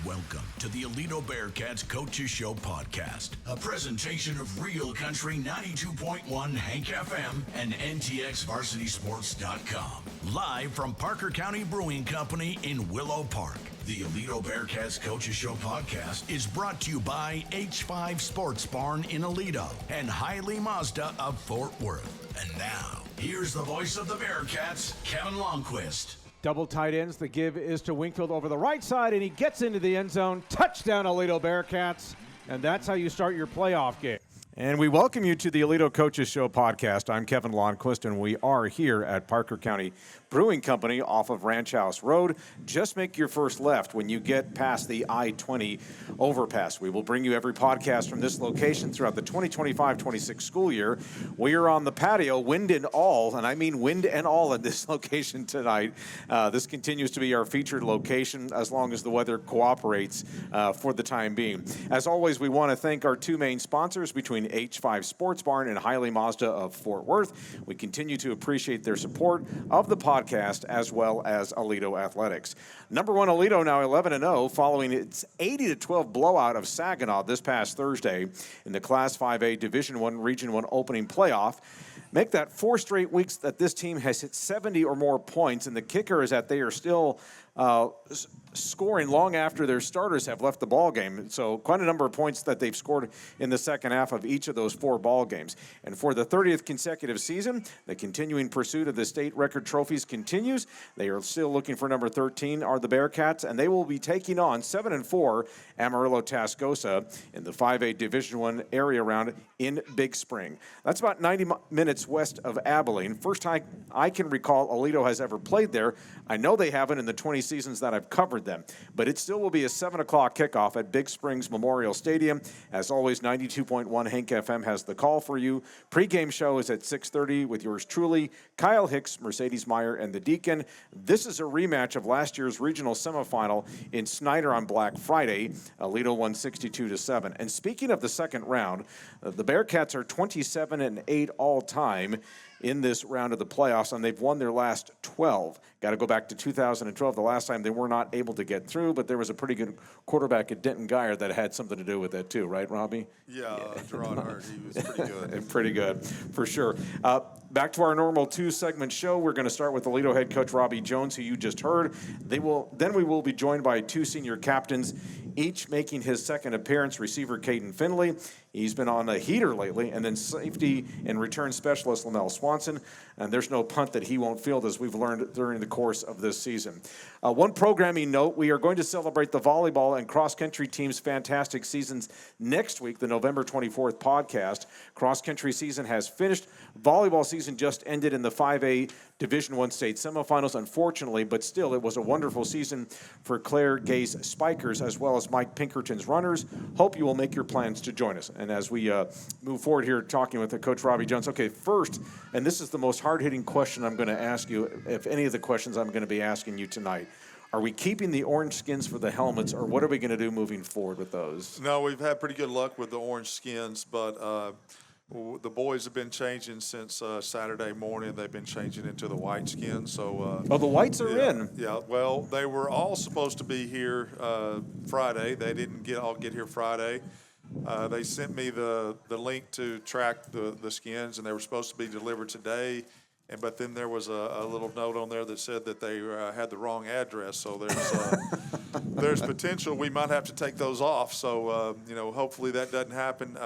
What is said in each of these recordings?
Welcome to the Aledo Bearcats Coaches Show Podcast, a presentation of Real Country 92.1 Hank FM and NTXVarsitySports.com. Live from Parker County Brewing Company in Willow Park. The Aledo Bearcats Coaches Show Podcast is brought to you by H5 Sports Barn in Aledo and Hiley Mazda of Fort Worth. And now, here's the voice of the Bearcats, Kevin Lonnquist. Double tight ends. The give is to Wingfield over the right side, and he gets into the end zone. Touchdown, Aledo Bearcats. And that's how you start your playoff game. And we welcome you to the Aledo Coaches Show Podcast. I'm Kevin Lonnquist, and we are here at Parker County Brewing Company off of Ranch House Road. Just make your first left when you get past the I-20 overpass. We will bring you every podcast from this location throughout the 2025-26 school year. We are on the patio, wind and all, and I mean wind and all at this location tonight. This continues to be our featured location as long as the weather cooperates for the time being. As always, we want to thank our two main sponsors between H5 Sports Barn and Hiley Mazda of Fort Worth. We continue to appreciate their support of the podcast as well as Aledo Athletics. Number one, Aledo now 11-0 following its 80-12 blowout of Saginaw this past Thursday in the Class 5A Division I Region 1 opening playoff. Make that 4 straight weeks that this team has hit 70 or more points, and the kicker is that they are still scoring long after their starters have left the ball game. So quite a number of points that they've scored in the second half of each of those 4 ball games. And for the 30th consecutive season, the continuing pursuit of the state record trophies continues. They are still looking for number 13 are the Bearcats, and they will be taking on 7-4 Amarillo Tascosa in the 5A Division I area round in Big Spring. That's about 90 minutes west of Abilene. First time I can recall Aledo has ever played there. I know they haven't in the 20 seasons that I've covered them, but it still will be a 7 o'clock kickoff at Big Springs Memorial Stadium. As always, 92.1 Hank FM has the call for you. Pre-game show is at 6:30 with yours truly, Kyle Hicks, Mercedes Meyer, and the Deacon. This is a rematch of last year's regional semifinal in Snyder on Black Friday. Aledo won 62-7. And speaking of the second round, the Bearcats are 27-8 all time in this round of the playoffs, and they've won their last 12. Got to go back to 2012, the last time they were not able to get through, but there was a pretty good quarterback at Denton Geyer that had something to do with that too, right, Robbie? Yeah. Gerard Hart, he was pretty good. Pretty good, for sure. Back to our normal 2-segment show. We're going to start with Aledo head coach Robby Jones, who you just heard. Then we will be joined by 2 senior captains, each making his second appearance. Receiver Kaydon Finley, he's been on a heater lately, and then safety and return specialist Lamel Swanson. And there's no punt that he won't field, as we've learned during the course of this season. One programming note, we are going to celebrate the volleyball and cross-country team's fantastic seasons next week, the November 24th podcast. Cross-country season has finished. Volleyball season just ended in the 5A Division I state semifinals, unfortunately, but still, it was a wonderful season for Claire Gay's Spikers as well as Mike Pinkerton's runners. Hope you will make your plans to join us. And as we move forward here talking with Coach Robby Jones, okay, first, and this is the most hard-hitting question I'm going to ask you, if any of the questions I'm going to be asking you tonight. Are we keeping the orange skins for the helmets, or what are we going to do moving forward with those? No, we've had pretty good luck with the orange skins, but the boys have been changing since Saturday morning. They've been changing into the white skins. So the whites are in. Yeah, well, they were all supposed to be here Friday. They didn't all get here Friday. They sent me the link to track the skins, and they were supposed to be delivered today. But then there was a little note on there that said that they had the wrong address. So there's potential we might have to take those off. So, hopefully that doesn't happen,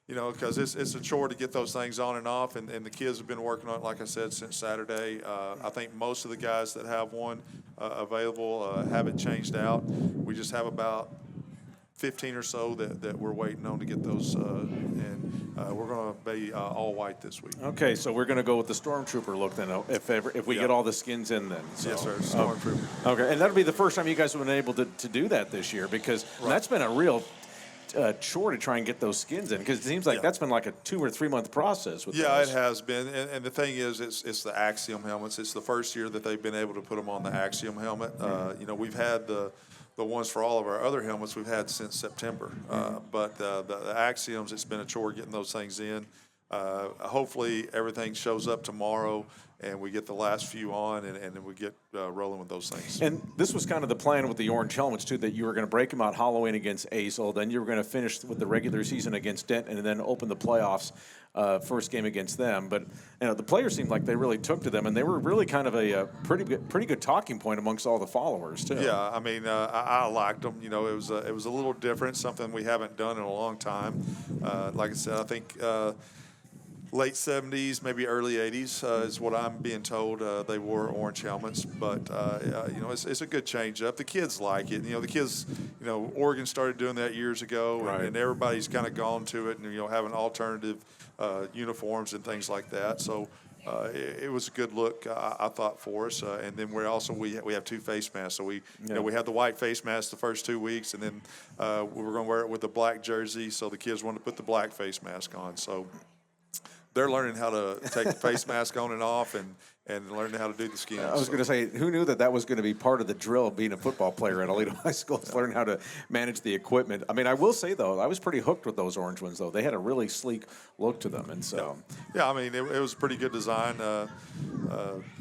because it's a chore to get those things on and off. And the kids have been working on it, like I said, since Saturday. I think most of the guys that have one available have it changed out. We just have about 15 or so that we're waiting on to get those, and we're going to be all white this week. Okay, so we're going to go with the Stormtrooper look then, if we get all the skins in then. So. Yes, sir, Stormtrooper. Okay, and that'll be the first time you guys have been able to do that this year, because that's been a real chore to try and get those skins in, because it seems like that's been like a 2 or 3 month process with those. It has been, and the thing is, it's the Axiom helmets. It's the first year that they've been able to put them on the Axiom helmet. We've had the ones for all of our other helmets we've had since September. But the Axioms, it's been a chore getting those things in. hopefully everything shows up tomorrow and we get the last few on, and then we get rolling with those things. And this was kind of the plan with the orange helmets, too, that you were going to break them out Halloween against Azle, then you were going to finish with the regular season against Denton, and then open the playoffs first game against them. But the players seemed like they really took to them, and they were really kind of a pretty good talking point amongst all the followers, too. Yeah, I mean, I liked them. It was a little different, something we haven't done in a long time. Like I said, I think late 70s, maybe early 80s is what I'm being told. They wore orange helmets, but it's a good change up. The kids like it. The kids, Oregon started doing that years ago, right. and everybody's kind of gone to it, and having alternative uniforms and things like that. So it was a good look, I thought, for us. And then we have two face masks. So we had the white face mask the first 2 weeks, and then we were going to wear it with the black jersey. So the kids wanted to put the black face mask on. So they're learning how to take the face mask on and off, and learning how to do the skins. I was going to say, who knew that was going to be part of the drill of being a football player at Aledo High School, is learning how to manage the equipment. I mean, I will say, though, I was pretty hooked with those orange ones, though. They had a really sleek look to them. And so, yeah, I mean, it was a pretty good design.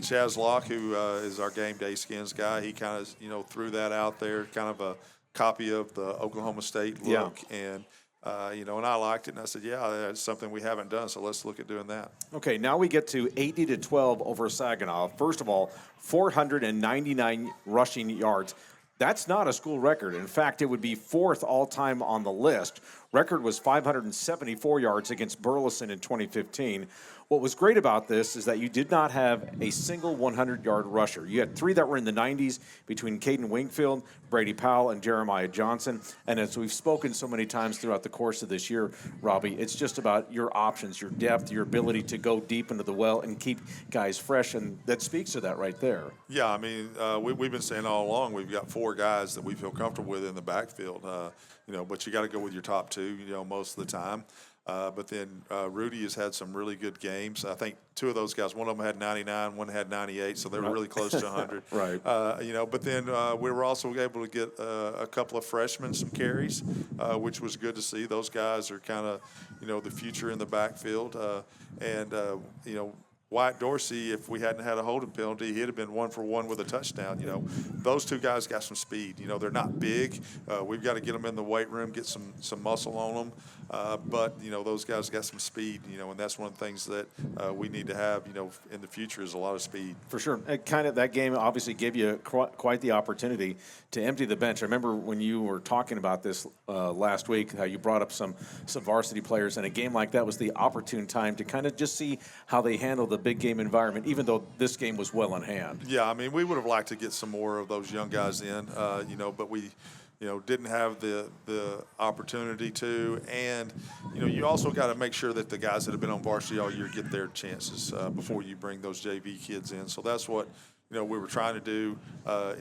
Chaz Locke, who is our game day skins guy, he kind of, threw that out there, kind of a copy of the Oklahoma State look. Yeah. And and I liked it, and I said, yeah, that's something we haven't done, so let's look at doing that. Okay, now we get to 80-12 over Saginaw. First of all, 499 rushing yards. That's not a school record. In fact, it would be fourth all-time on the list. Record was 574 yards against Burleson in 2015. What was great about this is that you did not have a single 100-yard rusher. You had three that were in the 90s between Kaydon Wingfield, Brady Powell, and Jeremiah Johnson. And as we've spoken so many times throughout the course of this year, Robbie, it's just about your options, your depth, your ability to go deep into the well and keep guys fresh, and that speaks to that right there. Yeah, I mean, we've been saying all along we've got four guys that we feel comfortable with in the backfield, but you got to go with your top two, most of the time. But then Rudy has had some really good games. I think two of those guys, one of them had 99, one had 98, so they were really close to 100. Right. But then we were also able to get a couple of freshmen some carries, which was good to see. Those guys are kind of, the future in the backfield. Wyatt Dorsey, if we hadn't had a holding penalty, he'd have been 1-for-1 with a touchdown. Those two guys got some speed. They're not big. We've got to get them in the weight room, get some muscle on them. But those guys got some speed. And that's one of the things that we need to have. In the future is a lot of speed. For sure. That game obviously gave you quite the opportunity to empty the bench. I remember when you were talking about this last week, how you brought up some varsity players, and a game like that was the opportune time to kind of just see how they handle the big game environment, even though this game was well in hand. Yeah, I mean, we would have liked to get some more of those young guys in, but we, didn't have the opportunity to. And, you also got to make sure that the guys that have been on varsity all year get their chances before you bring those JV kids in. So that's what, we were trying to do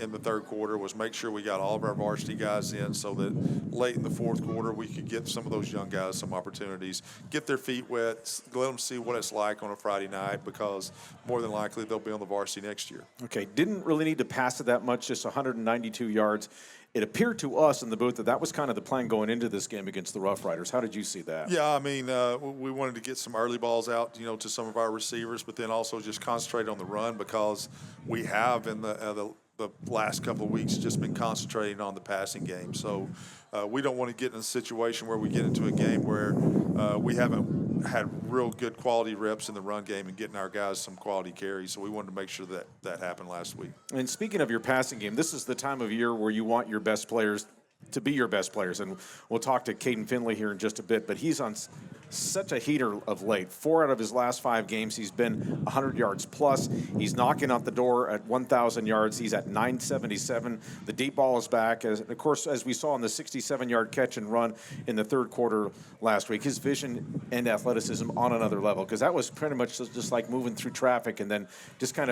in the third quarter, was make sure we got all of our varsity guys in so that late in the fourth quarter we could get some of those young guys some opportunities, get their feet wet, let them see what it's like on a Friday night, because more than likely they'll be on the varsity next year. Okay, didn't really need to pass it that much, just 192 yards. It appeared to us in the booth that was kind of the plan going into this game against the Rough Riders. How did you see that? Yeah, I mean, we wanted to get some early balls out, to some of our receivers, but then also just concentrate on the run, because we have in the last couple of weeks just been concentrating on the passing game. So we don't want to get in a situation where we get into a game where we haven't had real good quality reps in the run game and getting our guys some quality carries. So we wanted to make sure that happened last week. And speaking of your passing game, this is the time of year where you want your best players to be your best players. And we'll talk to Kaydon Finley here in just a bit, but he's on such a heater of late. 4 out of his last 5 games, he's been 100 yards plus. He's knocking on the door at 1,000 yards. He's at 977. The deep ball is back. Of course, as we saw in the 67-yard catch and run in the third quarter last week, his vision and athleticism on another level, because that was pretty much just like moving through traffic, and then just he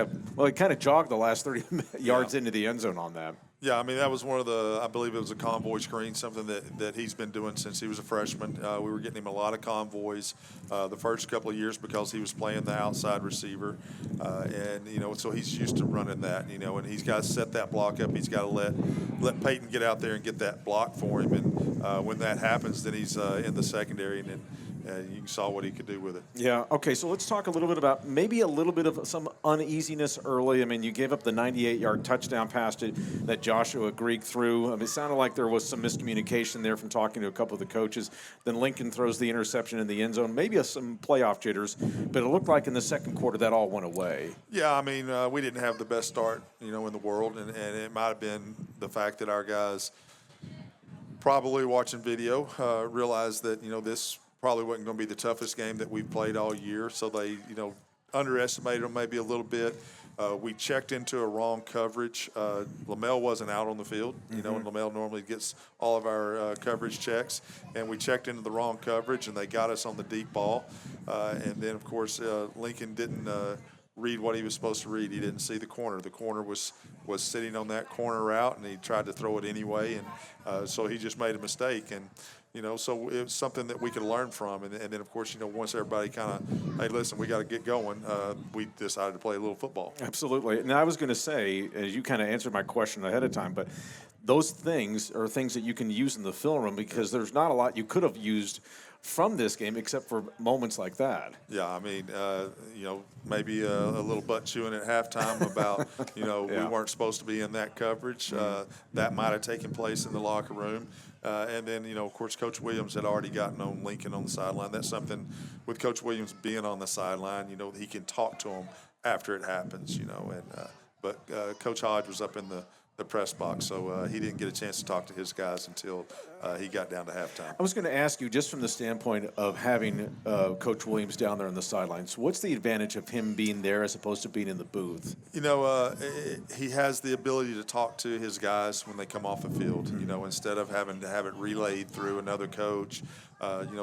kind of jogged the last 30 yards into the end zone on that. Yeah, I mean, that was one of I believe it was a convoy screen, something that he's been doing since he was a freshman. We were getting him a lot of convoys the first couple of years because he was playing the outside receiver. So he's used to running that, and he's got to set that block up. He's got to let Peyton get out there and get that block for him. And when that happens, then he's in the secondary, and you saw what he could do with it. Yeah. Okay. So let's talk a little bit about maybe a little bit of some uneasiness early. I mean, you gave up the 98-yard touchdown pass that Joshua Greek threw. I mean, it sounded like there was some miscommunication there from talking to a couple of the coaches. Then Lincoln throws the interception in the end zone. Maybe some playoff jitters, but it looked like in the second quarter that all went away. Yeah. I mean, we didn't have the best start, in the world, and it might have been the fact that our guys probably watching video realized that, this probably wasn't going to be the toughest game that we've played all year. So they, underestimated them maybe a little bit. We checked into a wrong coverage. Lamel wasn't out on the field, and Lamel normally gets all of our coverage checks. And we checked into the wrong coverage, and they got us on the deep ball. And then, of course, Lincoln didn't read what he was supposed to read. He didn't see the corner. The corner was sitting on that corner route, and he tried to throw it anyway. And so he just made a mistake. And so it was something that we could learn from. And then, of course, once everybody kind of, hey, listen, we got to get going, we decided to play a little football. Absolutely. And I was going to say, as you kind of answered my question ahead of time, but those things are things that you can use in the film room because there's not a lot you could have used from this game except for moments like that. Yeah, I mean, maybe a little butt chewing at halftime about, Yeah. we weren't supposed to be in that coverage. That might have taken place in the locker room. And then, of course, Coach Williams had already gotten on Lincoln on the sideline. That's something with Coach Williams being on the sideline, he can talk to him after it happens, but Coach Hodge was up in the press box, so he didn't get a chance to talk to his guys until he got down to halftime. I was going to ask you, just from the standpoint of having Coach Williams down there on the sidelines, what's the advantage of him being there as opposed to being in the booth? He has the ability to talk to his guys when they come off the field, instead of having to have it relayed through another coach.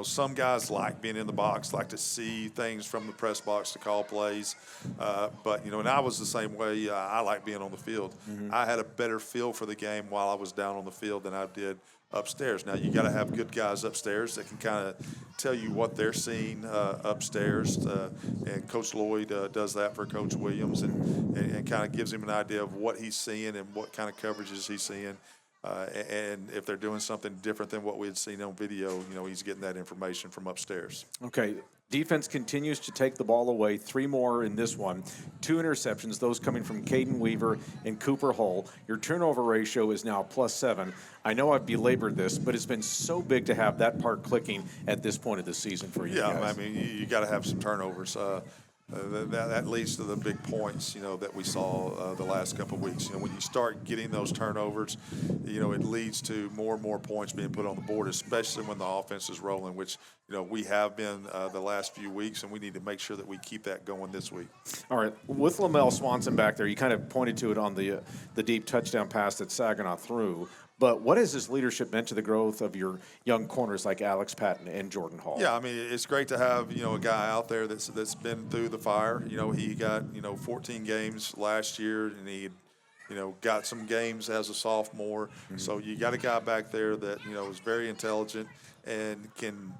Some guys like being in the box, like to see things from the press box to call plays. But, and I was the same way. I like being on the field. I had a better feel for the game while I was down on the field than I did upstairs. Now, you got to have good guys upstairs that can kind of tell you what they're seeing upstairs. And Coach Lloyd does that for Coach Williams and kind of gives him an idea of what he's seeing and what kind of coverages he's seeing. And if they're doing something different than what we had seen on video, he's getting that information from upstairs. Okay. Defense continues to take the ball away. 3 more in this one. 2 interceptions, those coming from Kaydon Weaver and Cooper Hull. Your turnover ratio is now +7. I know I've belabored this, but it's been so big to have that part clicking at this point of the season for you guys. Yeah, I mean, you got to have some turnovers. That leads to the big points, that we saw the last couple of weeks. When you start getting those turnovers, it leads to more and more points being put on the board, especially when the offense is rolling, which, we have been the last few weeks, and we need to make sure that we keep that going this week. All right. With Lamel Swanson back there, you kind of pointed to it on the deep touchdown pass that Saginaw threw. But what has his leadership meant to the growth of your young corners like Alex Patton and Jordan Hall? Yeah, I mean, it's great to have, a guy out there that's been through the fire. He got, 14 games last year, and he, got some games as a sophomore. So you got a guy back there that, is very intelligent and can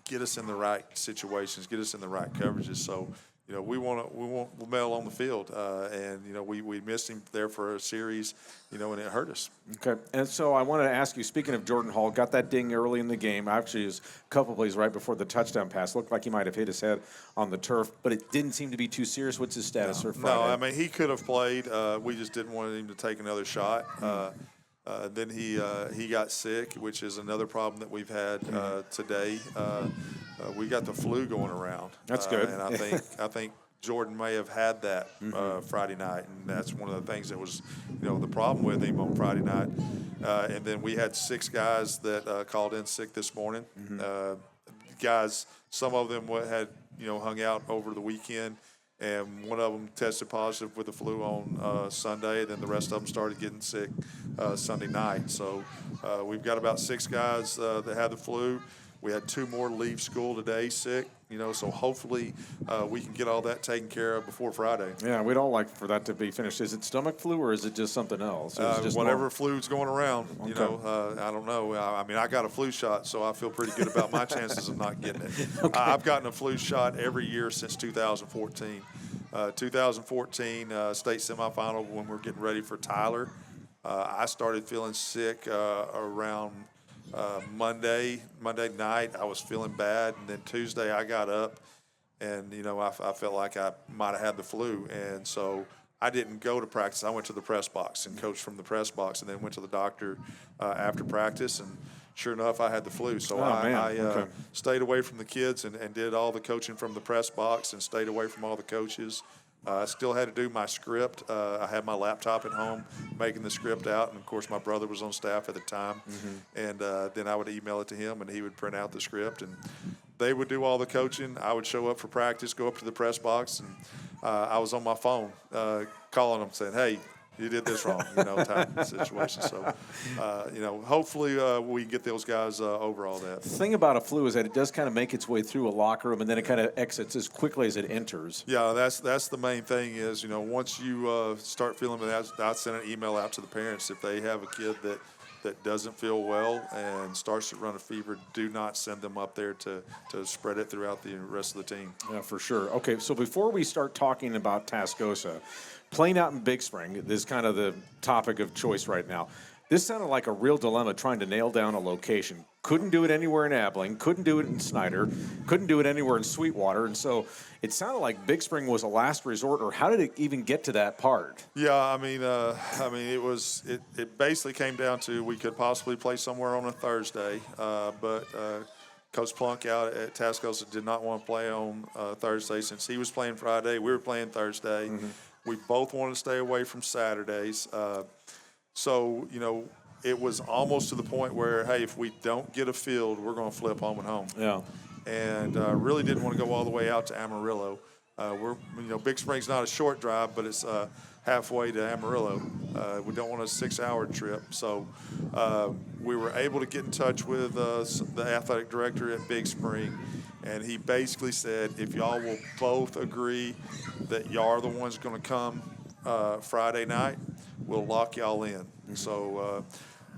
get us in the right situations, get us in the right coverages. So, we want Lamel on the field, and we missed him there for a series, and it hurt us. Okay, and so I wanted to ask you. Speaking of Jordan Hall, got that ding early in the game. Actually, it was a couple plays right before the touchdown pass. Looked like he might have hit his head on the turf, but it didn't seem to be too serious. What's his status for Friday? No, I mean he could have played. We just didn't want him to take another shot. Then he got sick, which is another problem that we've had today. We got the flu going around. That's good. And I think Jordan may have had that Friday night, and that's one of the things that was, the problem with him on Friday night. And then we had 6 guys that called in sick this morning. Guys, some of them had hung out over the weekend, and one of them tested positive with the flu on Sunday. Then the rest of them started getting sick Sunday night. So we've got about 6 guys that had the flu. We had 2 more leave school today sick, so hopefully we can get all that taken care of before Friday. Yeah, we'd all like for that to be finished. Is it stomach flu or is it just something else? Just whatever flu's going around, I don't know. I mean, I got a flu shot, so I feel pretty good about my chances of not getting it. Okay. I've gotten a flu shot every year since 2014. 2014 state semifinal when we were getting ready for Tyler. I started feeling sick around Monday night, I was feeling bad. And then Tuesday, I got up and, I felt like I might have had the flu. And so I didn't go to practice. I went to the press box and coached from the press box, and then went to the doctor after practice. And sure enough, I had the flu. So I stayed away from the kids and did all the coaching from the press box and stayed away from all the coaches. I still had to do my script. I had my laptop at home making the script out. And, of course, my brother was on staff at the time. And then I would email it to him, and he would print out the script. And they would do all the coaching. I would show up for practice, go up to the press box, and I was on my phone calling them saying, hey, you did this wrong, type of situation. So, hopefully we can get those guys over all that. The thing about a flu is that it does kind of make its way through a locker room, and then it kind of exits as quickly as it enters. Yeah, that's the main thing is, once you start feeling that, I send an email out to the parents. If they have a kid that doesn't feel well and starts to run a fever, do not send them up there to spread it throughout the rest of the team. Yeah, for sure. Okay, so before we start talking about Tascosa, playing out in Big Spring is kind of the topic of choice right now. This sounded like a real dilemma trying to nail down a location. Couldn't do it anywhere in Abilene, couldn't do it in Snyder, couldn't do it anywhere in Sweetwater, and so it sounded like Big Spring was a last resort, or how did it even get to that part? Yeah, it basically came down to we could possibly play somewhere on a Thursday, but Coach Plunk out at Tascosa did not want to play on Thursday since he was playing Friday. We were playing Thursday. We both wanted to stay away from Saturdays. So, it was almost to the point where, hey, if we don't get a field, we're going to flip home and home. Yeah. And really didn't want to go all the way out to Amarillo. Big Spring's not a short drive, but it's halfway to Amarillo. We don't want a 6-hour trip. So we were able to get in touch with the athletic director at Big Spring, and he basically said, if y'all will both agree that y'all are the ones going to come Friday night, we'll lock y'all in. So,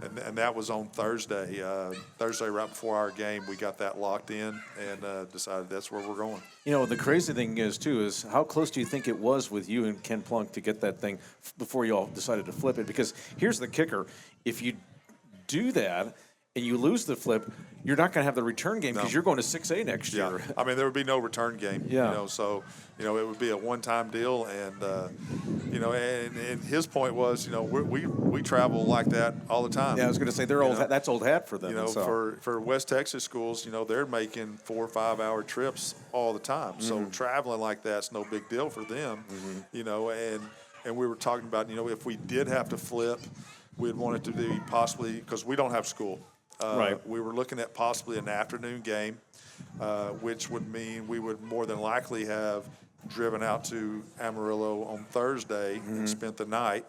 and that was on Thursday. Thursday, right before our game, we got that locked in and decided that's where we're going. The crazy thing is how close do you think it was with you and Ken Plunk to get that thing before you all decided to flip it? Because here's the kicker. If you do that and you lose the flip, you're not going to have the return game because you're going to 6A next year. There would be no return game. Yeah. It would be a one-time deal, and and his point was, we travel like that all the time. Yeah, I was going to say that's old hat for them. For West Texas schools, they're making 4 or 5 hour trips all the time. So traveling like that's no big deal for them. And we were talking about, if we did have to flip, we'd want it to be possibly because we don't have school. Right. We were looking at possibly an afternoon game, which would mean we would more than likely have driven out to Amarillo on Thursday and spent the night,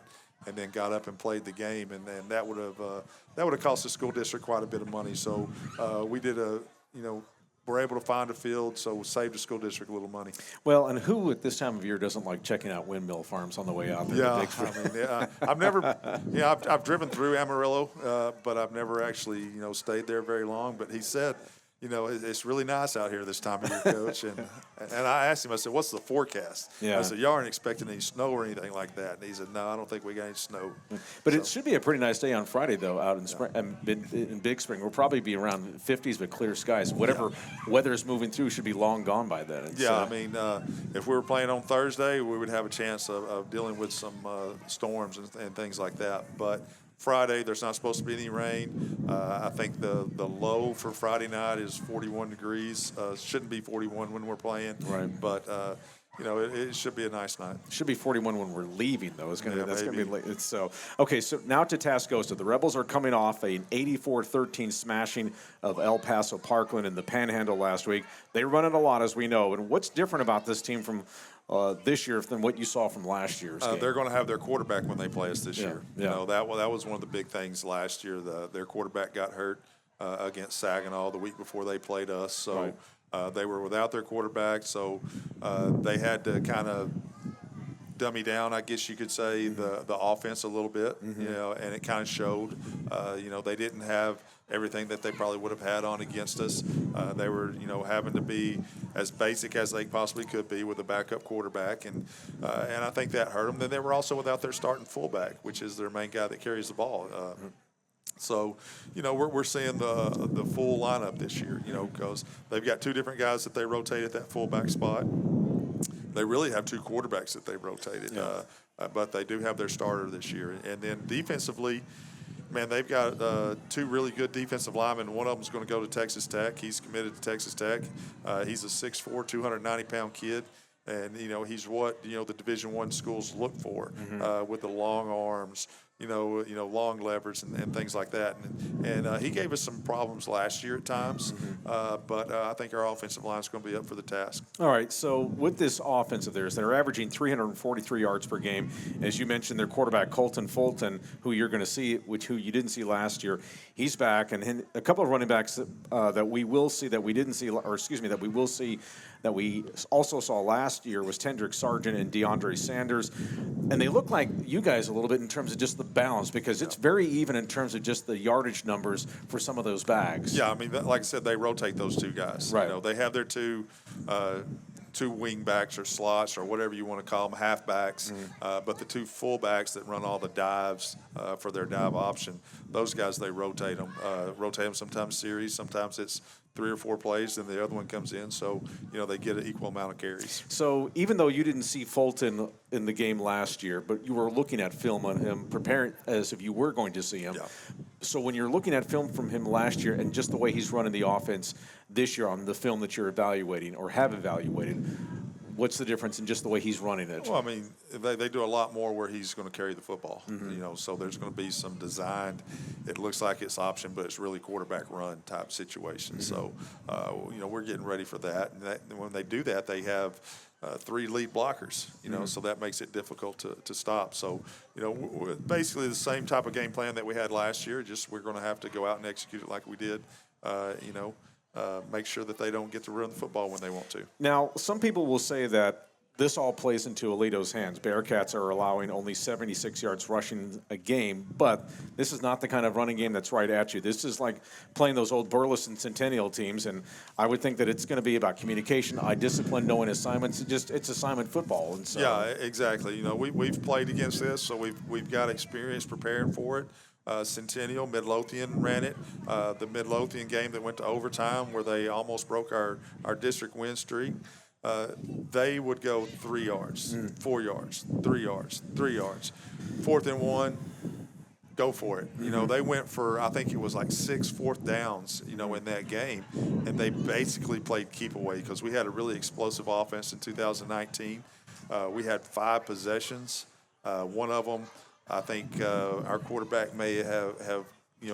and then got up and played the game, and then that would have cost the school district quite a bit of money. So we did we're able to find a field, so saved the school district a little money. Well, and who at this time of year doesn't like checking out windmill farms on the way out there? I've never, I've driven through Amarillo, but I've never actually, stayed there very long. But he said, it's really nice out here this time of year, Coach. And I asked him, I said, what's the forecast? Yeah. I said, y'all aren't expecting any snow or anything like that. And he said, no, I don't think we got any snow. But it should be a pretty nice day on Friday, though, out in Big Spring. We'll probably be around 50s, but clear skies. Whatever weather is moving through should be long gone by then. If we were playing on Thursday, we would have a chance of dealing with some storms and things like that. But Friday, there's not supposed to be any rain. I think the low for Friday night is 41 degrees. Shouldn't be 41 when we're playing. Right. But, it should be a nice night. It should be 41 when we're leaving, though. That's going to be late. So now to Tascosa. The Rebels are coming off an 84-13 smashing of El Paso Parkland in the Panhandle last week. They run it a lot, as we know. And what's different about this team from this year than what you saw from last year's game? They're going to have their quarterback when they play us this year. Yeah. That was one of the big things last year. Their quarterback got hurt against Saginaw the week before they played us. So. Right. They were without their quarterback, so they had to kind of dummy down, I guess you could say, the offense a little bit, and it kind of showed. They didn't have everything that they probably would have had on against us. They were, having to be as basic as they possibly could be with a backup quarterback, and I think that hurt them. Then they were also without their starting fullback, which is their main guy that carries the ball. So, we're seeing the full lineup this year, because they've got two different guys that they rotate at that fullback spot. They really have two quarterbacks that they've rotated, but they do have their starter this year. And then defensively, man, they've got two really good defensive linemen. One of them's going to go to Texas Tech. He's committed to Texas Tech. He's a 6'4", 290-pound kid. And, he's what, the Division I schools look for with the long arms, long levers and things like that. And he gave us some problems last year at times, but I think our offensive line is going to be up for the task. All right, so with this offense of theirs, they're averaging 343 yards per game. As you mentioned, their quarterback, Colton Fulton, who you're going to see, who you didn't see last year, he's back. And a couple of running backs that we will see that we didn't see, that we will see that we also saw last year was Tendrick Sargent and DeAndre Sanders. And they look like you guys a little bit in terms of just the balance, because it's very even in terms of just the yardage numbers for some of those backs. Yeah, I mean, like I said, they rotate those two guys. Right. They have their two wing backs or slots or whatever you want to call them, halfbacks, but the two fullbacks that run all the dives for their dive option, those guys, they rotate them sometimes series, sometimes it's 3 or 4 plays, then the other one comes in. So, they get an equal amount of carries. So even though you didn't see Fulton in the game last year, but you were looking at film on him, preparing as if you were going to see him. Yeah. So when you're looking at film from him last year and just the way he's running the offense this year on the film that you're evaluating or have evaluated, what's the difference in just the way he's running it? Well, I mean, they do a lot more where he's going to carry the football, so there's going to be some designed, it looks like it's option, but it's really quarterback run type situation. So, we're getting ready for that. And when they do that, they have 3 lead blockers, so that makes it difficult to stop. So, basically the same type of game plan that we had last year, just we're going to have to go out and execute it like we did, make sure that they don't get to run the football when they want to. Now, some people will say that this all plays into Aledo's hands. Bearcats are allowing only 76 yards rushing a game, but this is not the kind of running game that's right at you. This is like playing those old Burleson Centennial teams, and I would think that it's going to be about communication, eye discipline, knowing assignments. It's assignment football. And so, yeah, exactly. We've played against this, so we've got experience preparing for it. Centennial, Midlothian ran it. The Midlothian game that went to overtime where they almost broke our district win streak, they would go 3 yards, 4 yards, 3 yards, 3 yards. 4th and 1, go for it. They went for, I think it was like 6 fourth downs, in that game. And they basically played keep away because we had a really explosive offense in 2019. We had 5 possessions. One of them, I think our quarterback may have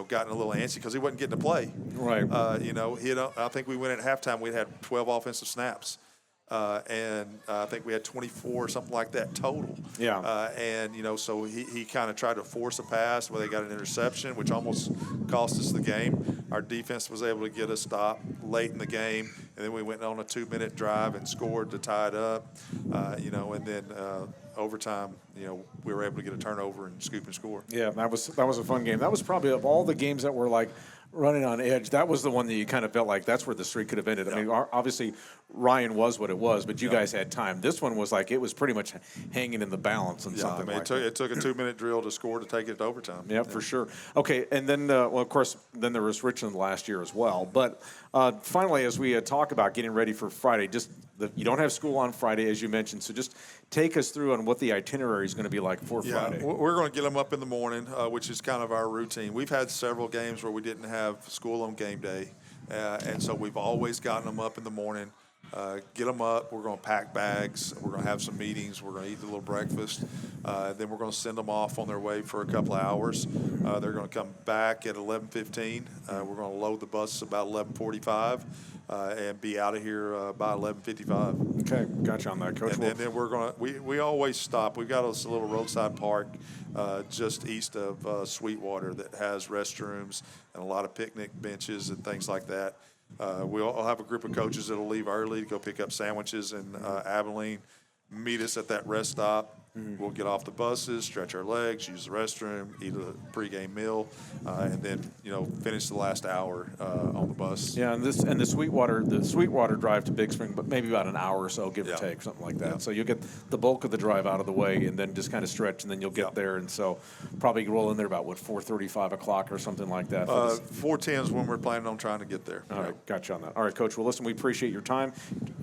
gotten a little antsy because he wasn't getting to play. Right. I think we went at halftime. We had 12 offensive snaps. And I think we had 24 or something like that total. Yeah. So he kind of tried to force a pass where they got an interception, which almost cost us the game. Our defense was able to get a stop late in the game, and then we went on a 2-minute drive and scored to tie it up. And then overtime, we were able to get a turnover and scoop and score. Yeah, that was a fun game. That was probably, of all the games that were like running on edge, that was the one that you kind of felt like that's where the streak could have ended. I mean, obviously Ryan was what it was, but you guys had time. This one was like it was pretty much hanging in the balance and something like that. It took a 2-minute drill to score to take it to overtime. Yeah, for sure. Okay, and then, of course, then there was Richland last year as well. But finally, as we talk about getting ready for Friday, you don't have school on Friday, as you mentioned, so just take us through on what the itinerary is going to be like for Friday. We're going to get them up in the morning, which is kind of our routine. We've had several games where we didn't have school on game day, and so we've always gotten them up in the morning. Get them up. We're going to pack bags. We're going to have some meetings. We're going to eat a little breakfast. Then we're going to send them off on their way for a couple of hours. They're going to come back at 11:15. We're going to load the bus about 11:45 and be out of here by 11:55. Okay, gotcha on that, Coach. And then we're going to we always stop. We've got a little roadside park just east of Sweetwater that has restrooms and a lot of picnic benches and things like that. We'll have a group of coaches that will leave early to go pick up sandwiches in Abilene, meet us at that rest stop, We'll get off the buses, stretch our legs, use the restroom, eat a pregame meal, and then finish the last hour on the bus. Yeah, and the Sweetwater drive to Big Spring, but maybe about an hour or so, give or take, something like that. Yeah. So you'll get the bulk of the drive out of the way, and then just kind of stretch, and then you'll get there. And so probably roll in there about 4:30, 5 o'clock, or something like that. 4:10 is when we're planning on trying to get there. All right, got you on that. All right, Coach. Well, listen, we appreciate your time.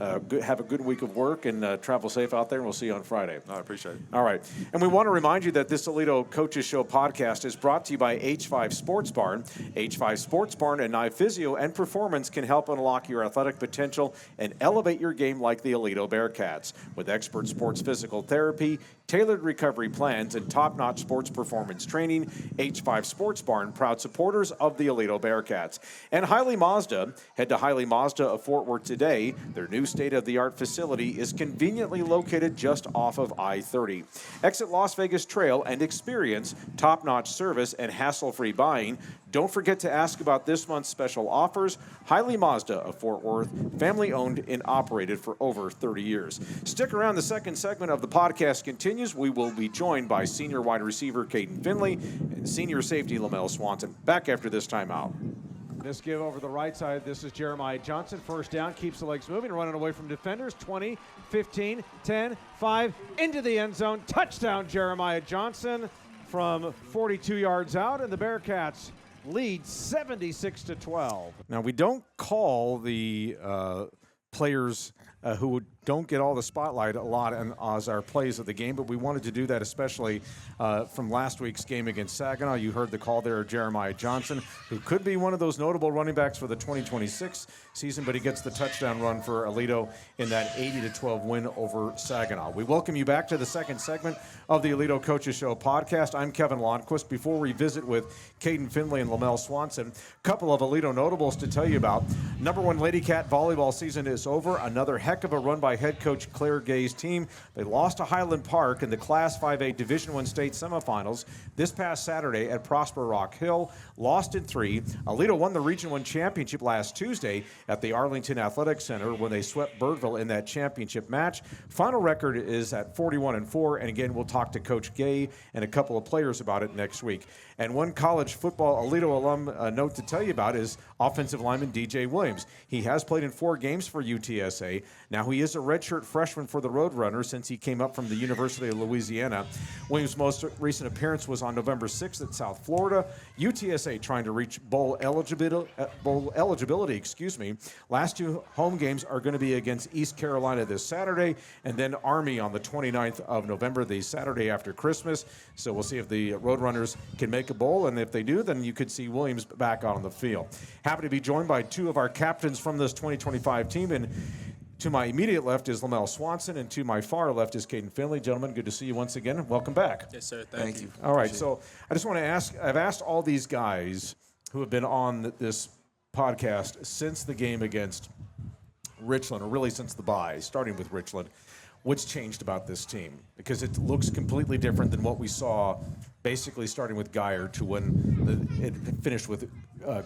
Have a good week of work, and travel safe out there. And we'll see you on Friday. I appreciate it. All right. And we want to remind you that this Aledo Coaches Show podcast is brought to you by H5 Sports Barn. H5 Sports Barn and Knife Physio and Performance can help unlock your athletic potential and elevate your game like the Aledo Bearcats. With expert sports physical therapy, tailored recovery plans, and top-notch sports performance training, H5 Sports Barn, proud supporters of the Aledo Bearcats. And Hiley Mazda. Head to Hiley Mazda of Fort Worth today. Their new state-of-the-art facility is conveniently located just off of I-30. Exit Las Vegas Trail and experience top-notch service and hassle-free buying. Don't forget to ask about this month's special offers. Hiley Mazda of Fort Worth, family-owned and operated for over 30 years. Stick around. The second segment of the podcast continues. We will be joined by senior wide receiver Kaydon Finley and senior safety Lamel Swanson. Back after this timeout. This give over the right side. This is Jeremiah Johnson. First down, keeps the legs moving, running away from defenders. 20, 15, 10, 5, into the end zone. Touchdown, Jeremiah Johnson from 42 yards out, and the Bearcats lead 76-12. Now, we don't call the players who don't get all the spotlight a lot as our plays of the game, but we wanted to do that especially from last week's game against Saginaw. You heard the call there of Jeremiah Johnson, who could be one of those notable running backs for the 2026 season, but he gets the touchdown run for Aledo in that 80-12 win over Saginaw. We welcome you back to the second segment of the Aledo Coaches Show podcast. I'm Kevin Lonnquist. Before we visit with Kaydon Finley and Lamel Swanson, a couple of Aledo notables to tell you about. Number one Lady Cat volleyball season is over. Another heck of a run by head coach Claire Gay's team. They lost to Highland Park in the Class 5A Division I state semifinals this past Saturday at Prosper Rock Hill. Lost in 3. Aledo won the Region 1 championship last Tuesday at the Arlington Athletic Center when they swept Birdville in that championship match. Final record is at 41-4, and again, we'll talk to Coach Gay and a couple of players about it next week. And one college football Aledo alum note to tell you about is offensive lineman DJ Williams. He has played in 4 games for UTSA. Now, he is a redshirt freshman for the Roadrunners since he came up from the University of Louisiana. Williams' most recent appearance was on November 6th at South Florida. UTSA trying to reach bowl eligibility. Last 2 home games are going to be against East Carolina this Saturday, and then Army on the 29th of November, the Saturday after Christmas. So we'll see if the Roadrunners can make a bowl, and if they do, then you could see Williams back out on the field. Happy to be joined by 2 of our captains from this 2025 team, and to my immediate left is Lamel Swanson, and to my far left is Kaydon Finley. Gentlemen, good to see you once again. Welcome back. Yes, sir. Thank you. All right, so I just want to ask, I've asked all these guys who have been on this podcast since the game against Richland, or really since the bye, starting with Richland, what's changed about this team? Because it looks completely different than what we saw basically starting with Geyer to when it finished with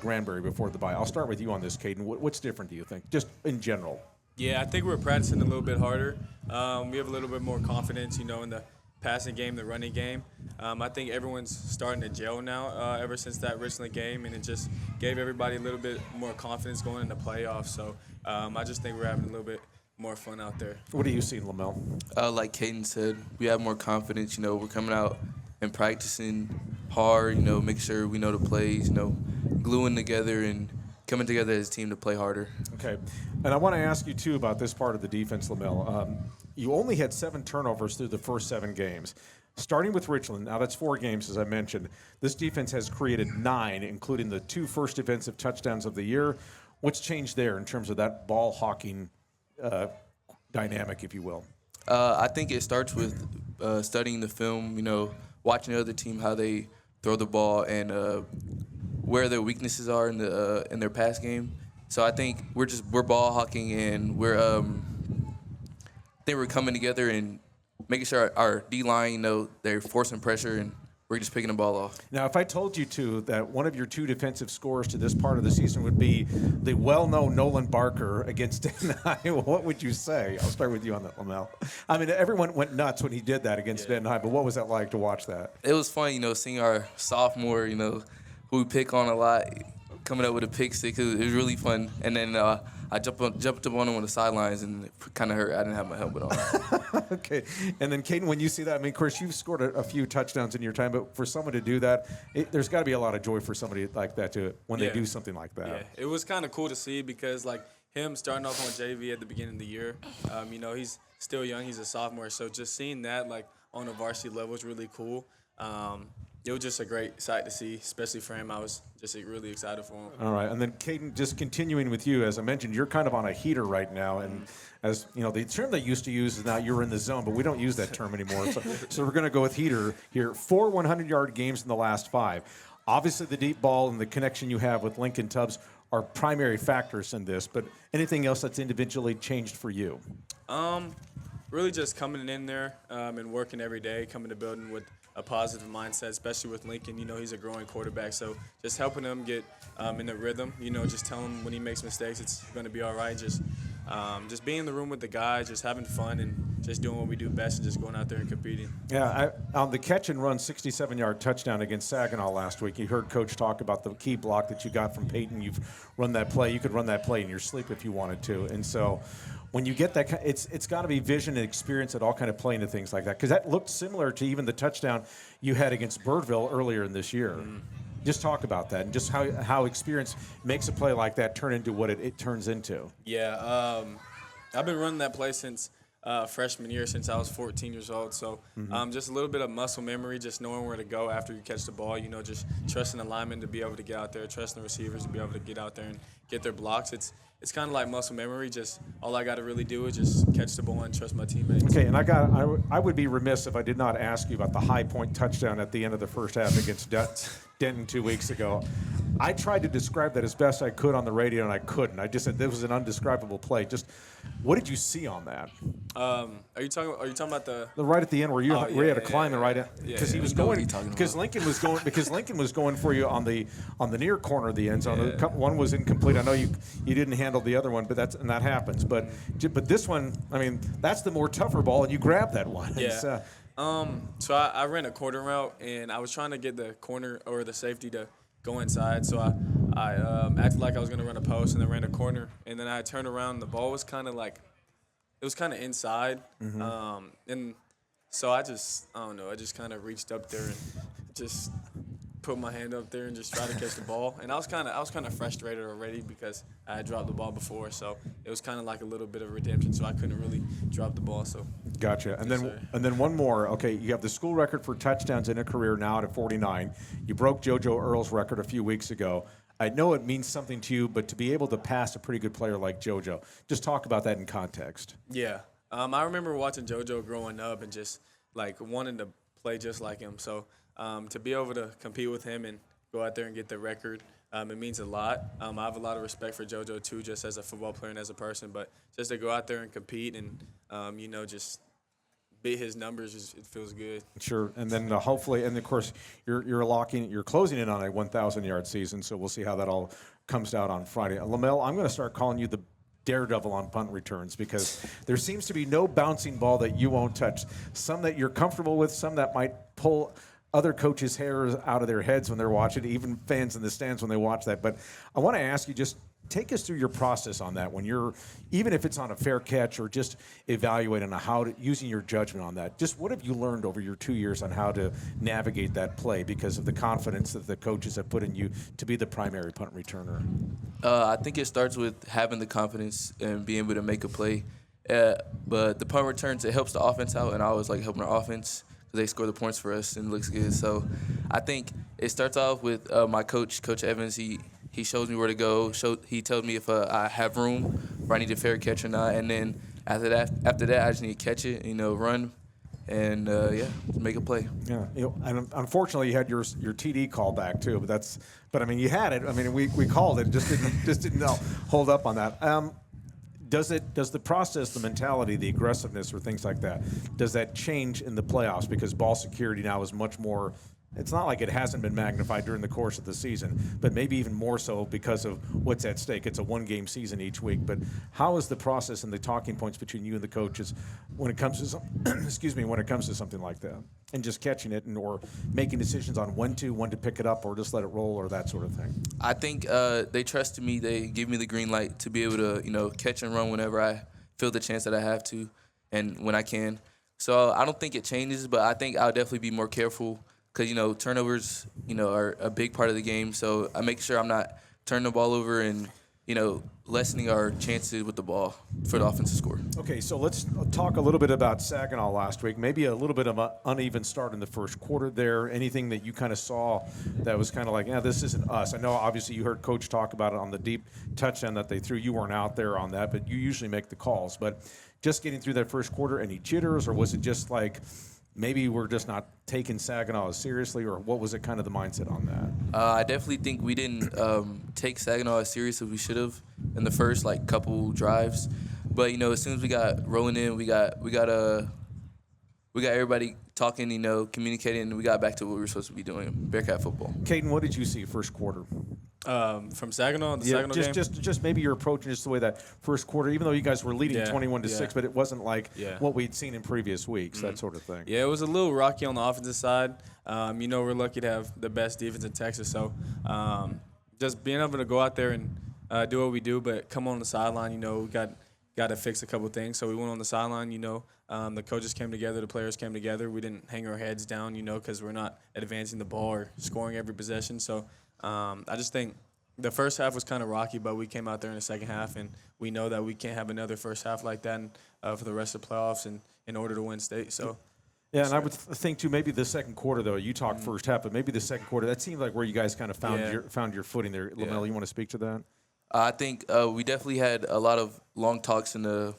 Granbury before the bye. I'll start with you on this, Kaydon. What's different, do you think, just in general? Yeah, I think we're practicing a little bit harder. We have a little bit more confidence, in the passing game, the running game. I think everyone's starting to gel now ever since that Richland game, and it just gave everybody a little bit more confidence going into playoffs. So I just think we're having a little bit more fun out there. What are you seeing, Lamel? Like Kaydon said, we have more confidence. We're coming out and practicing hard, making sure we know the plays, gluing together and coming together as a team to play harder. Okay. And I want to ask you, too, about this part of the defense, Lamel. You only had 7 turnovers through the first 7 games. Starting with Richland, now that's 4 games, as I mentioned. This defense has created 9, including the 2 first defensive touchdowns of the year. What's changed there in terms of that ball hawking dynamic, if you will? I think it starts with studying the film, watching the other team, how they throw the ball, and where their weaknesses are in their pass game. So I think we're ball hawking, and we're coming together and making sure our D line, they're forcing pressure, and we're just picking the ball off. Now, if I told you, that one of your 2 defensive scores to this part of the season would be the well-known Nolan Barker against Denton High, what would you say? I'll start with you on that, Lamel. I mean, everyone went nuts when he did that against Denton High, but what was that like to watch that? It was fun, seeing our sophomore, who we pick on a lot, coming up with a pick six. It was really fun. And then I jumped up on him on the sidelines, and it kind of hurt. I didn't have my helmet on. Okay. And then, Kaydon, when you see that, I mean, of course, you've scored a few touchdowns in your time, but for someone to do that, there's got to be a lot of joy for somebody like that when they do something like that. Yeah, it was kind of cool to see because, like, him starting off on JV at the beginning of the year, he's still young. He's a sophomore. So just seeing that, like, on a varsity level is really cool. It was just a great sight to see, especially for him. I was just really excited for him. All right. And then, Kaydon, just continuing with you, as I mentioned, you're kind of on a heater right now. And as you know, the term they used to use is now you're in the zone, but we don't use that term anymore. So we're going to go with heater here. 4 100-yard games in the last 5. Obviously, the deep ball and the connection you have with Lincoln Tubbs are primary factors in this. But anything else that's individually changed for you? Really just coming in there and working every day, coming to building with a positive mindset, especially with Lincoln. He's a growing quarterback, so just helping him get in the rhythm. Just tell him when he makes mistakes, it's going to be all right. Just being in the room with the guys, just having fun, and just doing what we do best, and just going out there and competing. Yeah, on the catch and run 67-yard touchdown against Saginaw last week, you heard Coach talk about the key block that you got from Peyton. You've run that play. You could run that play in your sleep if you wanted to, and so when you get that, it's got to be vision and experience that all kind of play into things like that, because that looked similar to even the touchdown you had against Birdville earlier in this year. Just talk about that and just how experience makes a play like that turn into what it turns into. Yeah, I've been running that play since freshman year, since I was 14 years old. So just a little bit of muscle memory, just knowing where to go after you catch the ball, just trusting the linemen to be able to get out there, trusting the receivers to be able to get out there and get their blocks. It's kind of like muscle memory. Just all I got to really do is just catch the ball and trust my teammates. Okay, and I would be remiss if I did not ask you about the high point touchdown at the end of the first half against Denton 2 weeks ago. I tried to describe that as best I could on the radio, and I couldn't. I just said this was an undescribable play. Just what did you see on that? Are you talking about the right at the end where you had to climb it right in, because he was going because Lincoln was going for you on the near corner of the end zone. One was incomplete. I know you didn't handle the other one, but that happens. But this one, I mean, that's the more tougher ball, and you grabbed that one. Yeah. So I ran a quarter route, and I was trying to get the corner or the safety to go inside. So I acted like I was going to run a post, and then ran a corner, and then I turned around, and the ball was kind of inside. And so I just kind of reached up there and just put my hand up there and just try to catch the ball. And I was kind of frustrated already because I had dropped the ball before, so it was kind of like a little bit of redemption. So I couldn't really drop the ball. So gotcha. And then one more. Okay, you have the school record for touchdowns in a career now at 49. You broke JoJo Earl's record a few weeks ago. I know it means something to you, but to be able to pass a pretty good player like JoJo, just talk about that in context. Yeah. I remember watching JoJo growing up and just like wanting to play just like him. So to be able to compete with him and go out there and get the record, it means a lot. I have a lot of respect for JoJo too, just as a football player and as a person. But just to go out there and compete and just beat his numbers, it feels good. Sure, and then hopefully, and of course, you're closing in on a 1,000-yard season. So we'll see how that all comes out on Friday. Lamel, I'm going to start calling you the daredevil on punt returns, because there seems to be no bouncing ball that you won't touch. Some that you're comfortable with, some that might pull other coaches' hairs out of their heads when they're watching, even fans in the stands when they watch that. But I want to ask you, just take us through your process on that when you're, even if it's on a fair catch or just evaluating using your judgment on that. Just what have you learned over your 2 years on how to navigate that play because of the confidence that the coaches have put in you to be the primary punt returner? I think it starts with having the confidence and being able to make a play. But the punt returns, it helps the offense out, and I always like helping our offense because they score the points for us and it looks good. So I think it starts off with my coach, Coach Evans. He shows me where to go. He tells me if I have room, if I need a fair catch or not. And then after that, I just need to catch it, run, and make a play. Yeah, and unfortunately, you had your TD call back too. But I mean, you had it. I mean, we called it. Just didn't hold up on that. Does the process, the mentality, the aggressiveness, or things like that, does that change in the playoffs because ball security now is much more it's not like it hasn't been magnified during the course of the season, but maybe even more so because of what's at stake. It's a one-game season each week. But how is the process and the talking points between you and the coaches when it comes to when it comes to something like that, and just catching it or making decisions on when to pick it up or just let it roll or that sort of thing? I think they trusted me. They give me the green light to be able to catch and run whenever I feel the chance that I have to, and when I can. So I don't think it changes, but I think I'll definitely be more careful. Because, turnovers, are a big part of the game. So I make sure I'm not turning the ball over and, lessening our chances with the ball for the offensive score. Okay, so let's talk a little bit about Saginaw last week. Maybe a little bit of an uneven start in the first quarter there. Anything that you kind of saw that was kind of like, this isn't us? I know obviously you heard Coach talk about it on the deep touchdown that they threw. You weren't out there on that, but you usually make the calls. But just getting through that first quarter, any jitters, or was it just like – maybe we're just not taking Saginaw as seriously, or what was it kind of the mindset on that? I definitely think we didn't take Saginaw as serious as we should have in the first couple drives. But as soon as we got rolling in, we got everybody talking, communicating, and we got back to what we were supposed to be doing, Bearcat football. Kaydon, what did you see first quarter? From Saginaw, Saginaw game? Just maybe your approach just the way that first quarter, even though you guys were leading 21-6, but it wasn't like what we'd seen in previous weeks, that sort of thing. Yeah, it was a little rocky on the offensive side. We're lucky to have the best defense in Texas, so just being able to go out there and do what we do, but come on the sideline, we got to fix a couple things. So we went on the sideline, the coaches came together, the players came together. We didn't hang our heads down, because we're not advancing the ball or scoring every possession. So I just think the first half was kind of rocky, but we came out there in the second half, and we know that we can't have another first half like that for the rest of the playoffs and in order to win state. So. Yeah, and I would think, too, maybe the second quarter, though, you talked first half, but maybe the second quarter, that seemed like where you guys kind of found your footing there. Lamel, you want to speak to that? I think we definitely had a lot of long talks in the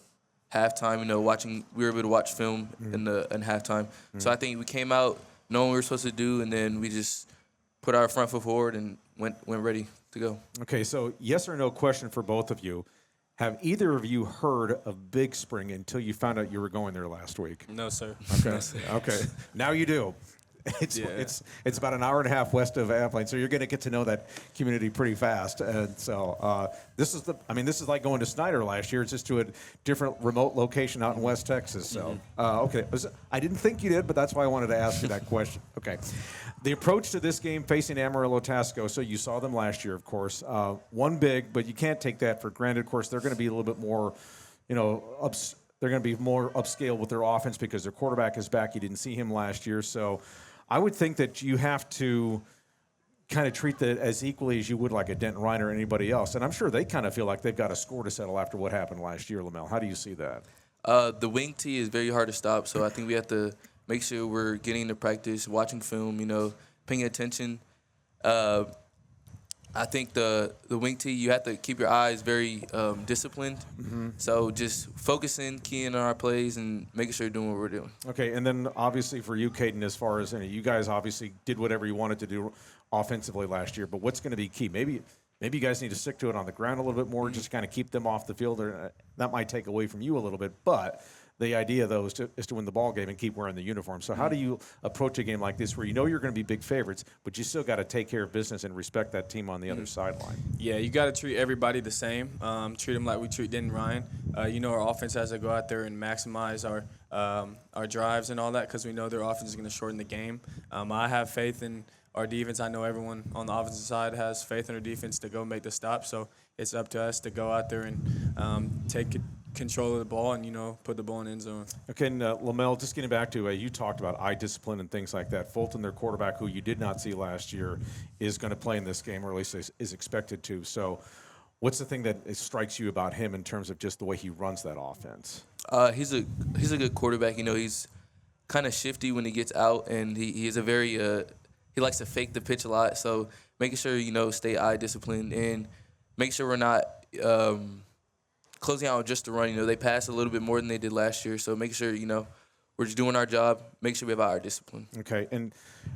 halftime. We were able to watch film in halftime. So I think we came out knowing what we were supposed to do, and then we just put our front foot forward and went ready to go. Okay, so yes or no question for both of you. Have either of you heard of Big Spring until you found out you were going there last week? No, sir. Okay. Okay. Now you do. It's about an hour and a half west of Airplane, so you're going to get to know that community pretty fast. And so this is like going to Snyder last year. It's just to a different remote location out in West Texas. So okay, I didn't think you did, but that's why I wanted to ask you that question. Okay, the approach to this game facing Amarillo Tascosa, you saw them last year, of course. One big, but you can't take that for granted. Of course, they're going to be a little bit more, they're going to be more upscale with their offense because their quarterback is back. You didn't see him last year, so I would think that you have to kind of treat that as equally as you would like a Denton Ryan or anybody else. And I'm sure they kind of feel like they've got a score to settle after what happened last year, Lamel. How do you see that? The wing tee is very hard to stop, so I think we have to make sure we're getting into practice, watching film, paying attention. I think the wing tee, you have to keep your eyes very disciplined. Mm-hmm. So just focusing, keying on our plays, and making sure you're doing what we're doing. Okay, and then obviously for you, Kaydon, as far as you guys obviously did whatever you wanted to do offensively last year, but what's going to be key? Maybe you guys need to stick to it on the ground a little bit more, just kind of keep them off the field. That might take away from you a little bit, but the idea, though, is to win the ball game and keep wearing the uniform. So how do you approach a game like this where you're going to be big favorites, but you still got to take care of business and respect that team on the other sideline? Yeah, you got to treat everybody the same. Treat them like we treat Denton Ryan. Our offense has to go out there and maximize our drives and all that because we know their offense is going to shorten the game. I have faith in our defense. I know everyone on the offensive side has faith in our defense to go make the stop. So it's up to us to go out there and take control of the ball and, put the ball in the end zone. Okay, and Lamel, just getting back to you talked about eye discipline and things like that. Fulton, their quarterback, who you did not see last year, is going to play in this game, or at least is expected to. So what's the thing that strikes you about him in terms of just the way he runs that offense? He's a good quarterback. He's kind of shifty when he gets out, and he is a very he likes to fake the pitch a lot. So making sure, stay eye disciplined and make sure we're not closing out on just the run. They passed a little bit more than they did last year. So making sure, we're just doing our job, make sure we have our discipline. Okay, and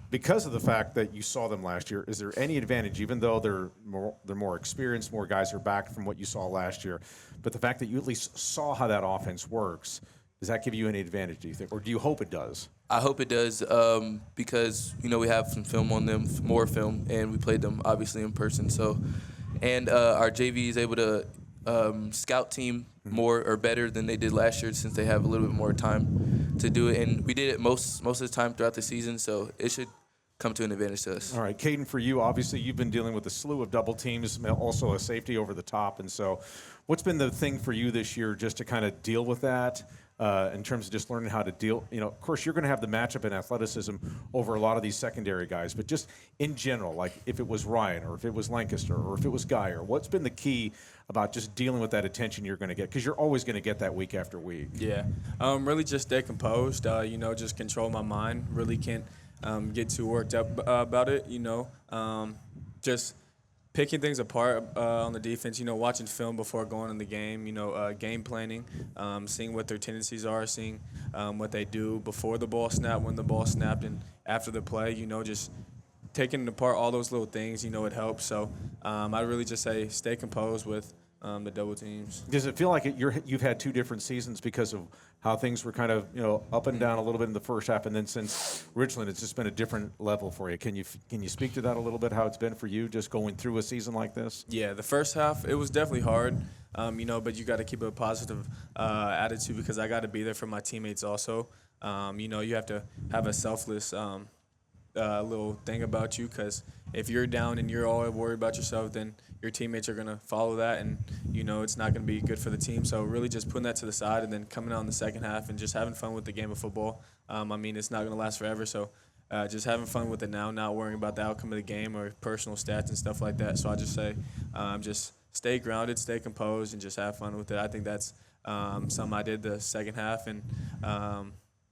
because of the fact that you saw them last year, is there any advantage, even though they're more experienced, more guys are back from what you saw last year, but the fact that you at least saw how that offense works, does that give you any advantage, do you think, or do you hope it does? I hope it does because, we have some film on them, more film, and we played them obviously in person. So, and our JV is able to scout team more or better than they did last year since they have a little bit more time to do it. And we did it most of the time throughout the season, so it should come to an advantage to us. All right, Kaydon, for you, obviously you've been dealing with a slew of double teams, also a safety over the top. And so what's been the thing for you this year just to kind of deal with that? In terms of just learning how to deal, of course, you're going to have the matchup in athleticism over a lot of these secondary guys, but just in general, like if it was Ryan or if it was Lancaster or if it was Guy, or what's been the key about just dealing with that attention you're going to get? Because you're always going to get that week after week. Yeah, really just stay composed, just control my mind. Really can't get too worked up about it, just picking things apart on the defense, watching film before going in the game, game planning, seeing what their tendencies are, seeing what they do before the ball snapped, when the ball snapped, and after the play, just taking apart all those little things, it helps. So I really just say stay composed with the double teams. Does it feel like you've had two different seasons because of how things were kind of up and down a little bit in the first half, and then since Richland, it's just been a different level for you? Can you speak to that a little bit? How it's been for you just going through a season like this? Yeah, the first half it was definitely hard, but you got to keep a positive attitude because I got to be there for my teammates also. You have to have a selfless little thing about you because if you're down and you're all worried about yourself, then your teammates are going to follow that, and it's not going to be good for the team. So really just putting that to the side and then coming out in the second half and just having fun with the game of football. It's not going to last forever, so just having fun with it now, not worrying about the outcome of the game or personal stats and stuff like that. So I just say just stay grounded, stay composed, and just have fun with it. I think that's something I did the second half, and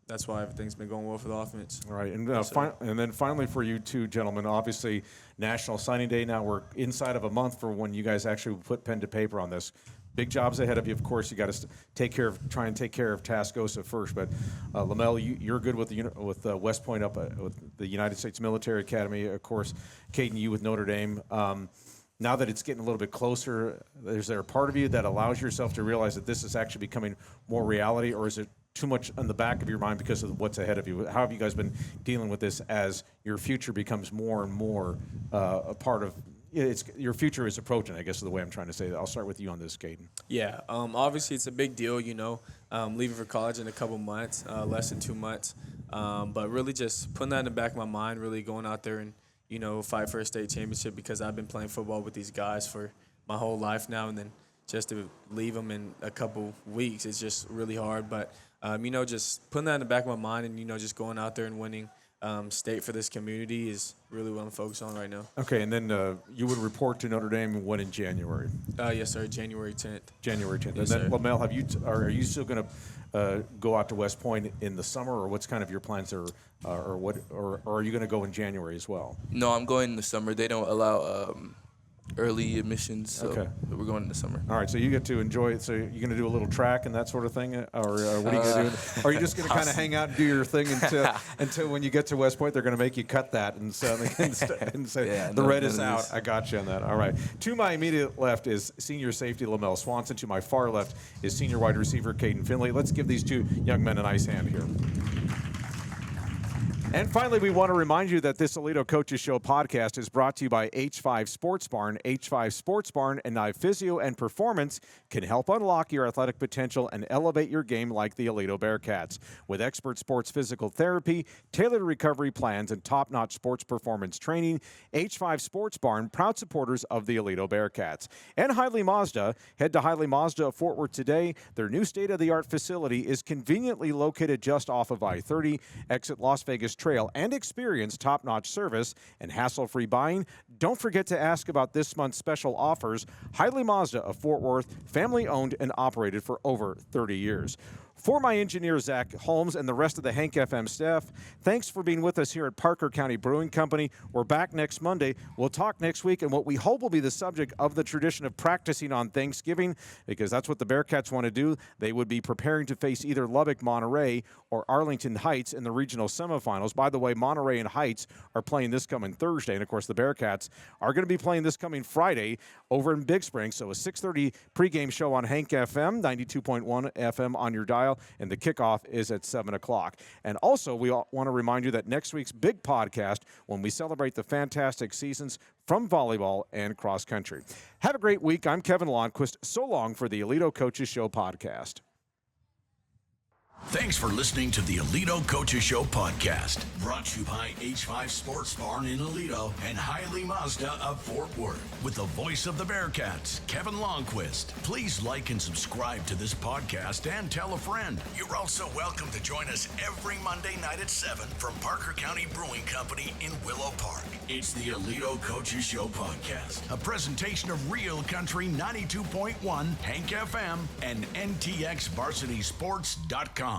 that's why everything's been going well for the offense. All right, and and then finally for you two gentlemen, obviously National Signing Day. Now we're inside of a month for when you guys actually put pen to paper on this. Big jobs ahead of you. Of course, you got to try and take care of Tascosa first. But Lamel, you're good with West Point up with the United States Military Academy. Of course, Kaydon, you with Notre Dame. Now that it's getting a little bit closer, is there a part of you that allows yourself to realize that this is actually becoming more reality, or is it too much on the back of your mind because of what's ahead of you? How have you guys been dealing with this as your future becomes more and more a part of your future is approaching, I guess is the way I'm trying to say that. I'll start with you on this, Kaydon. Yeah, obviously it's a big deal, leaving for college in a couple months, less than 2 months. But really just putting that in the back of my mind, really going out there and, fight for a state championship because I've been playing football with these guys for my whole life now, and then just to leave them in a couple weeks, it's just really hard. But, just putting that in the back of my mind and, just going out there and winning state for this community is really what I'm focused on right now. Okay, and then you would report to Notre Dame when in January? Yes, sir, January 10th. January 10th. Yes, and then, sir. Lamel, are you still going to go out to West Point in the summer, or what's kind of your plans, or are you going to go in January as well? No, I'm going in the summer. They don't allow early admissions, so Okay. we're going in the summer. All right, so you get to enjoy it. So you're going to do a little track and that sort of thing, or what are you going to do? Or are you just going to kind of hang out and do your thing until when you get to West Point, they're going to make you cut that and say the red is out. I got you on that. All right. To my immediate left is senior safety Lamel Swanson. To my far left is senior wide receiver Kaydon Finley. Let's give these two young men a nice hand here. And finally, we want to remind you that this Aledo Coaches Show podcast is brought to you by H5 Sports Barn. H5 Sports Barn and Knife Physio and Performance can help unlock your athletic potential and elevate your game like the Aledo Bearcats. With expert sports physical therapy, tailored recovery plans, and top-notch sports performance training, H5 Sports Barn, proud supporters of the Aledo Bearcats. And Hiley Mazda. Head to Hiley Mazda of Fort Worth today. Their new state-of-the-art facility is conveniently located just off of I-30, exit Las Vegas Trail, and experience top-notch service and hassle-free buying. Don't forget to ask about this month's special offers. Hiley Mazda of Fort Worth, family-owned and operated for over 30 years. For my engineer, Zach Holmes, and the rest of the Hank FM staff, thanks for being with us here at Parker County Brewing Company. We're back next Monday. We'll talk next week, and what we hope will be the subject of the tradition of practicing on Thanksgiving, because that's what the Bearcats want to do. They would be preparing to face either Lubbock, Monterey, or Arlington Heights in the regional semifinals. By the way, Monterey and Heights are playing this coming Thursday, and of course the Bearcats are going to be playing this coming Friday over in Big Spring. So a 6:30 pregame show on Hank FM, 92.1 FM on your dial. style, and the kickoff is at 7 o'clock. And also, we want to remind you that next week's big podcast, when we celebrate the fantastic seasons from volleyball and cross country. Have a great week. I'm Kevin Lonnquist. So long for the Aledo Coaches Show podcast. Thanks for listening to the Aledo Coaches Show podcast, brought to you by H5 Sports Barn in Aledo and Hiley Mazda of Fort Worth. With the voice of the Bearcats, Kevin Lonnquist. Please like and subscribe to this podcast and tell a friend. You're also welcome to join us every Monday night at 7 from Parker County Brewing Company in Willow Park. It's the Aledo Coaches Show podcast, a presentation of Real Country 92.1, Hank FM, and NTXVarsitySports.com.